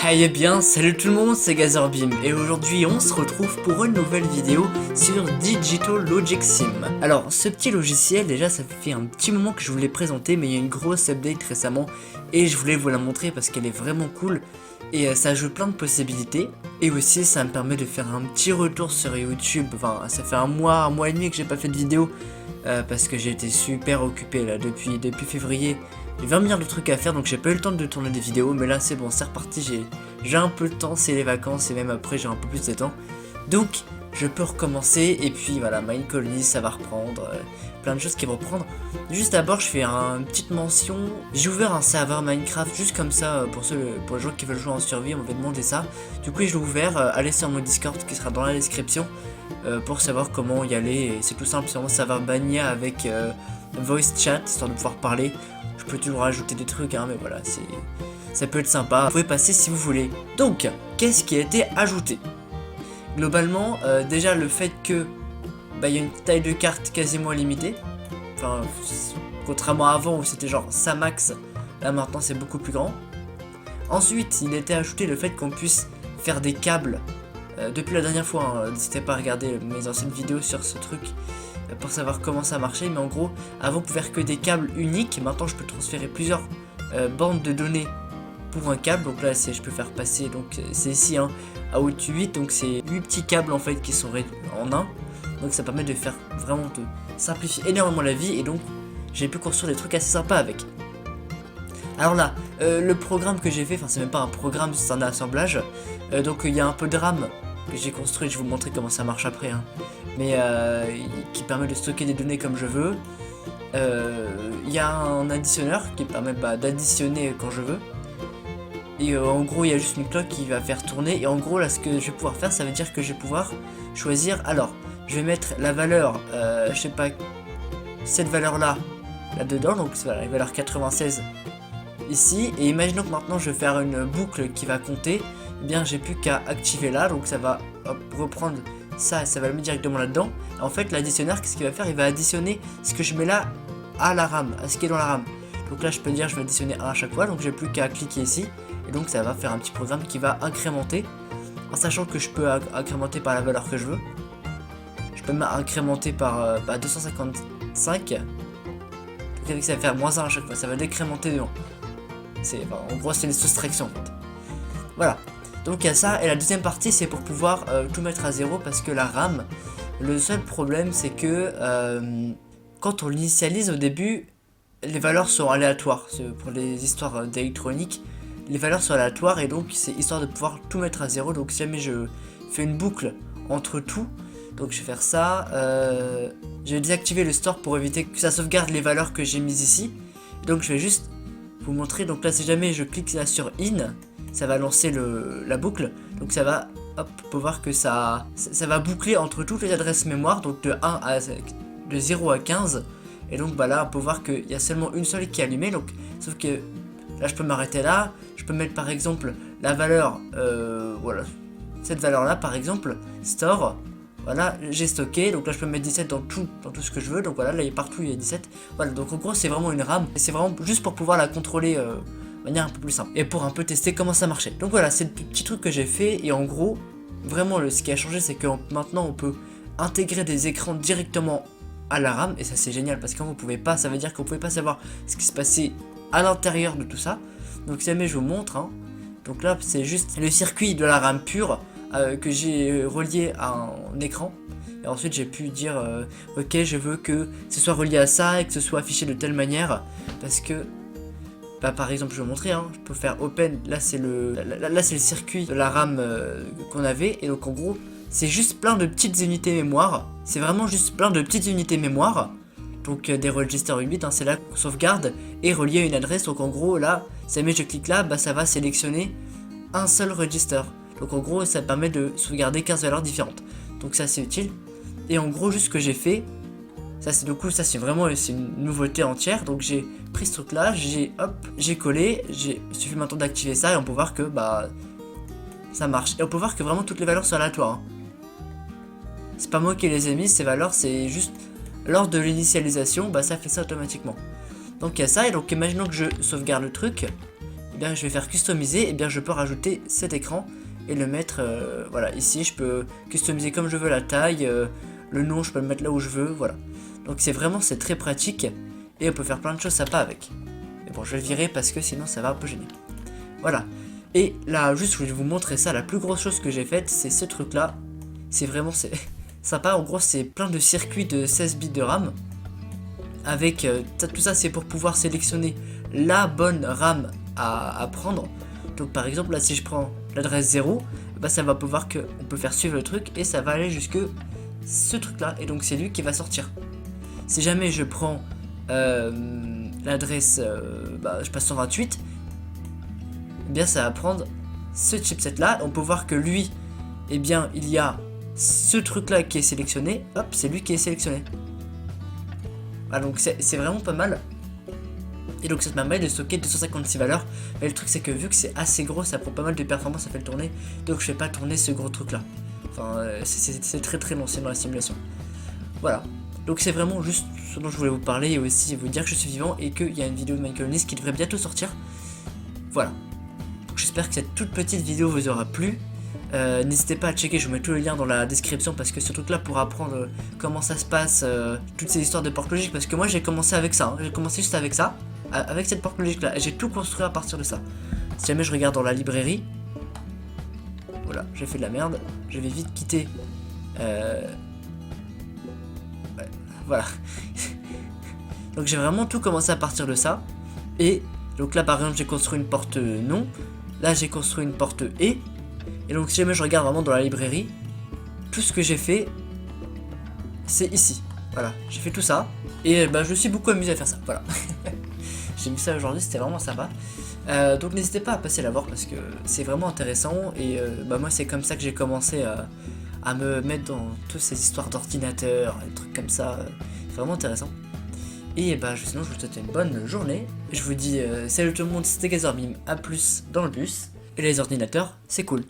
Eh bien, salut tout le monde, c'est Gazorbeam et aujourd'hui on se retrouve pour une nouvelle vidéo sur Digital Logic Sim. Alors, ce petit logiciel, déjà ça fait un petit moment que je vous l'ai présenté, mais il y a une grosse update récemment et je voulais vous la montrer parce qu'elle est vraiment cool et ça ajoute plein de possibilités. Et aussi ça me permet de faire un petit retour sur YouTube. Enfin, ça fait un mois et demi que j'ai pas fait de vidéo parce que j'ai été super occupé là depuis février. J'ai 20 milliards de trucs à faire, donc j'ai pas eu le temps de tourner des vidéos, mais là c'est bon, c'est reparti, j'ai un peu de temps, c'est les vacances, et même après j'ai un peu plus de temps. Donc je peux recommencer, et puis voilà, Mine Colony ça va reprendre, plein de choses qui vont reprendre. Juste d'abord je fais une petite mention, j'ai ouvert un serveur Minecraft juste comme ça, pour les gens qui veulent jouer en survie, on m'avait demandé ça. Du coup je l'ai ouvert, allez sur mon Discord qui sera dans la description, pour savoir comment y aller, et c'est tout simple, c'est un serveur Bania avec voice chat, histoire de pouvoir parler. Je peux toujours rajouter des trucs, hein, mais voilà, ça peut être sympa. Vous pouvez passer si vous voulez. Donc, qu'est-ce qui a été ajouté? Globalement, déjà le fait que y a une taille de carte quasiment illimitée. Enfin, contrairement à avant où c'était genre ça max, là maintenant c'est beaucoup plus grand. Ensuite, il a été ajouté le fait qu'on puisse faire des câbles. Depuis la dernière fois, hein, n'hésitez pas à regarder mes anciennes vidéos sur ce truc pour savoir comment ça marchait, mais en gros avant on pouvait faire que des câbles uniques, maintenant je peux transférer plusieurs bandes de données pour un câble. Donc là je peux faire passer, donc c'est ici hein, à out 8, donc c'est 8 petits câbles en fait qui sont en un, donc ça permet de faire vraiment de simplifier énormément la vie, et donc j'ai pu construire des trucs assez sympas avec. Alors là, le programme que j'ai fait, enfin c'est même pas un programme, c'est un assemblage, donc il y a un peu de RAM que j'ai construit, je vais vous montrer comment ça marche après, hein. Mais qui permet de stocker des données comme je veux. Il y a un additionneur qui permet d'additionner quand je veux. Et en gros il y a juste une cloque qui va faire tourner, et en gros là ce que je vais pouvoir faire, ça veut dire que je vais pouvoir choisir, alors je vais mettre la valeur, je sais pas, cette valeur là dedans, donc voilà, la valeur 96 ici, et imaginons que maintenant je vais faire une boucle qui va compter, eh bien j'ai plus qu'à activer là, donc ça va reprendre ça et ça va le mettre directement là-dedans. En fait l'additionneur, qu'est-ce qu'il va faire? Il va additionner ce que je mets là à la RAM, à ce qui est dans la RAM. Donc là je peux dire je vais additionner 1 à chaque fois, donc j'ai plus qu'à cliquer ici, et donc ça va faire un petit programme qui va incrémenter, en sachant que je peux incrémenter par la valeur que je veux. Je peux même incrémenter par 255, donc ça va faire -1 à chaque fois, ça va décrémenter devant. En gros c'est une soustraction en fait. Voilà, donc il y a ça, et la deuxième partie c'est pour pouvoir tout mettre à zéro, parce que la RAM, le seul problème c'est que quand on l'initialise au début, les valeurs sont aléatoires. Pour les histoires d'électronique, les valeurs sont aléatoires, et donc c'est histoire de pouvoir tout mettre à zéro. Donc si jamais je fais une boucle entre tout, donc je vais faire ça, je vais désactiver le store pour éviter que ça sauvegarde les valeurs que j'ai mises ici. Donc je vais juste vous montrer, donc là si jamais je clique là sur in, ça va lancer la boucle, donc ça va, hop, on peut voir que ça va boucler entre toutes les adresses mémoire, donc de 0 à 15, et donc là on peut voir qu'il y a seulement une seule qui est allumée, donc sauf que là je peux m'arrêter là, je peux mettre par exemple la valeur, voilà, cette valeur là par exemple, store, voilà, j'ai stocké, donc là je peux mettre 17 dans tout ce que je veux, donc voilà, là partout il y a 17, voilà, donc en gros c'est vraiment une RAM, et c'est vraiment juste pour pouvoir la contrôler de manière un peu plus simple, et pour un peu tester comment ça marchait. Donc voilà, c'est le petit truc que j'ai fait, et en gros, vraiment ce qui a changé c'est que maintenant on peut intégrer des écrans directement à la RAM, et ça c'est génial, parce que quand vous pouvez pas, ça veut dire que vous pouvez pas savoir ce qui se passait à l'intérieur de tout ça. Donc si jamais je vous montre, hein, donc là c'est juste le circuit de la RAM pure que j'ai relié à un écran, et ensuite j'ai pu dire ok, je veux que ce soit relié à ça et que ce soit affiché de telle manière, parce que par exemple je vais vous montrer, hein, je peux faire open, là c'est le circuit de la RAM qu'on avait, et donc en gros c'est juste plein de petites unités mémoire, c'est vraiment juste plein de petites unités mémoire, donc des registers 8 bits, hein, c'est là qu'on sauvegarde et relié à une adresse. Donc en gros là, si jamais je clique là, ça va sélectionner un seul register, donc en gros ça permet de sauvegarder 15 valeurs différentes, donc ça c'est utile. Et en gros juste ce que j'ai fait, ça c'est vraiment une nouveauté entière, donc j'ai pris ce truc là, j'ai collé, il suffit maintenant d'activer ça, et on peut voir que ça marche, et on peut voir que vraiment toutes les valeurs sont aléatoires, hein. C'est pas moi qui les ai mises ces valeurs, c'est juste lors de l'initialisation, ça fait ça automatiquement. Donc il y a ça, et donc imaginons que je sauvegarde le truc, eh bien je vais faire customiser, et eh bien je peux rajouter cet écran et le mettre voilà ici. Je peux customiser comme je veux la taille, le nom je peux le mettre là où je veux, voilà. Donc c'est très pratique et on peut faire plein de choses sympas avec. Mais bon, je vais le virer parce que sinon ça va un peu gêner. Voilà. Et là, juste je voulais vous montrer ça, la plus grosse chose que j'ai faite, c'est ce truc là. C'est vraiment sympa, en gros c'est plein de circuits de 16 bits de RAM. Avec tout ça, c'est pour pouvoir sélectionner la bonne RAM à prendre. Donc par exemple là, si je prends l'adresse 0, bah, ça va pouvoir que on peut faire suivre le truc et ça va aller jusque ce truc là, et donc c'est lui qui va sortir. Si jamais je prends l'adresse je passe 128, eh bien ça va prendre ce chipset là. On peut voir que lui, eh bien il y a ce truc là qui est sélectionné, hop, c'est lui qui est sélectionné. Ah, donc c'est vraiment pas mal. Et donc ça te permet de stocker 256 valeurs. Mais le truc c'est que vu que c'est assez gros, ça prend pas mal de performance, ça fait le tourner. Donc je vais pas tourner ce gros truc là. Enfin c'est très long, c'est dans la simulation. Voilà. Donc c'est vraiment juste ce dont je voulais vous parler, et aussi vous dire que je suis vivant et qu'il y a une vidéo de Michael Nice qui devrait bientôt sortir. Voilà. Donc j'espère que cette toute petite vidéo vous aura plu. N'hésitez pas à checker, je vous mets tous les liens dans la description, parce que ce truc là pour apprendre comment ça se passe, toutes ces histoires de porte logique, parce que moi j'ai commencé avec ça, hein. J'ai commencé juste avec ça, avec cette porte logique là, et j'ai tout construit à partir de ça. Si jamais je regarde dans la librairie, voilà, j'ai fait de la merde, je vais vite quitter, ouais, voilà. Donc j'ai vraiment tout commencé à partir de ça, et donc là par exemple j'ai construit une porte non, là j'ai construit une porte et donc si jamais je regarde vraiment dans la librairie, tout ce que j'ai fait, c'est ici. Voilà, j'ai fait tout ça, et je me suis beaucoup amusé à faire ça, voilà. J'ai mis ça aujourd'hui, c'était vraiment sympa. Donc n'hésitez pas à passer la voir, parce que c'est vraiment intéressant, et moi c'est comme ça que j'ai commencé à me mettre dans toutes ces histoires d'ordinateur, des trucs comme ça, c'est vraiment intéressant. Et sinon je vous souhaite une bonne journée, je vous dis salut tout le monde, c'était Gazorbim, à plus dans le bus, et les ordinateurs, c'est cool.